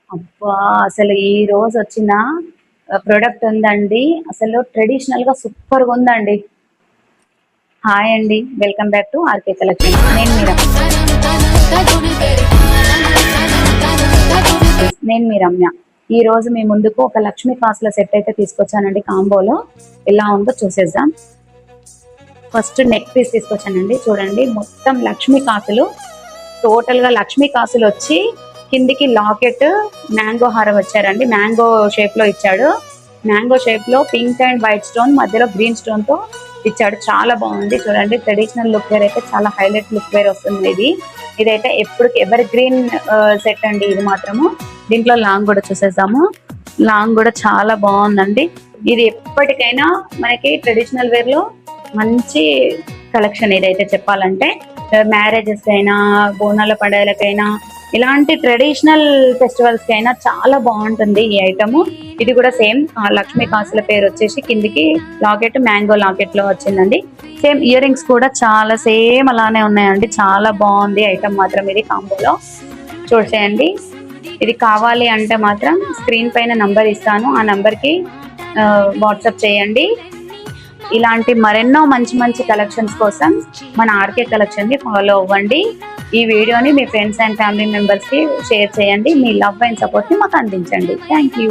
అబ్బా! అసలు ఈ రోజు వచ్చిన ప్రొడక్ట్ ఉందండి. అసలు ట్రెడిషనల్‌గా సూపర్‌గా ఉందండి. హాయ్ అండి. Welcome back to RK collections. నేను మీ రమ్య. ఈ రోజు మీ ముందుకు ఒక లక్ష్మీ కాసుల సెట్ అయితే తీసుకొచ్చానండి కాంబోలో. ఎలా ఉందో చూసేద్దాం. ఫస్ట్ నెక్ పీస్ తీసుకొచ్చానండి. చూడండి మొత్తం లక్ష్మీ కాసులు. టోటల్‌గా లక్ష్మీ కాసులు వచ్చి కిందికి లాకెట్ మ్యాంగో హారం వచ్చారండి. మ్యాంగో షేప్ లో ఇచ్చాడు. మ్యాంగో షేప్ లో పింక్ అండ్ వైట్ స్టోన్ మధ్యలో గ్రీన్ స్టోన్ తో ఇచ్చాడు. చాలా బాగుంది. చూడండి ట్రెడిషనల్ లుక్ వేర్ అయితే చాలా హైలైట్ లుక్ వేర్ వస్తుంది. ఇదైతే ఎప్పుడు ఎవర్ గ్రీన్ సెట్ అండి. ఇది మాత్రము. దీంట్లో లాంగ్ కూడా చూసేద్దాము. లాంగ్ కూడా చాలా బాగుందండి. ఇది ఎప్పటికైనా మనకి ట్రెడిషనల్ వేర్ లో మంచి కలెక్షన్. ఇదైతే చెప్పాలంటే మ్యారేజెస్ అయినా బోనాల పండుగలకైనా ఇలాంటి ట్రెడిషనల్ ఫెస్టివల్స్ కి అయినా చాలా బాగుంటుంది ఈ ఐటమ్. ఇది కూడా సేమ్ లక్ష్మీ కాసుల పేరు వచ్చేసి కిందికి లాకెట్ మ్యాంగో లాకెట్ లో వచ్చిందండి. సేమ్ ఇయర్ రింగ్స్ కూడా చాలా సేమ్ అలానే ఉన్నాయండి. చాలా బాగుంది ఐటమ్ మాత్రం. ఇది కాంబోలో చూసేయండి. ఇది కావాలి అంటే మాత్రం స్క్రీన్ పైన నంబర్ ఇస్తాను. ఆ నంబర్ కి వాట్సాప్ చేయండి. ఇలాంటి మరెన్నో మంచి మంచి కలెక్షన్స్ కోసం మన ఆర్కే కలెక్షన్ ని ఫాలో అవ్వండి. ఈ వీడియోని మీ ఫ్రెండ్స్ అండ్ ఫ్యామిలీ మెంబర్స్ కి షేర్ చేయండి. మీ లవ్ అండ్ సపోర్ట్ ని మాకు అందించండి. Thank you.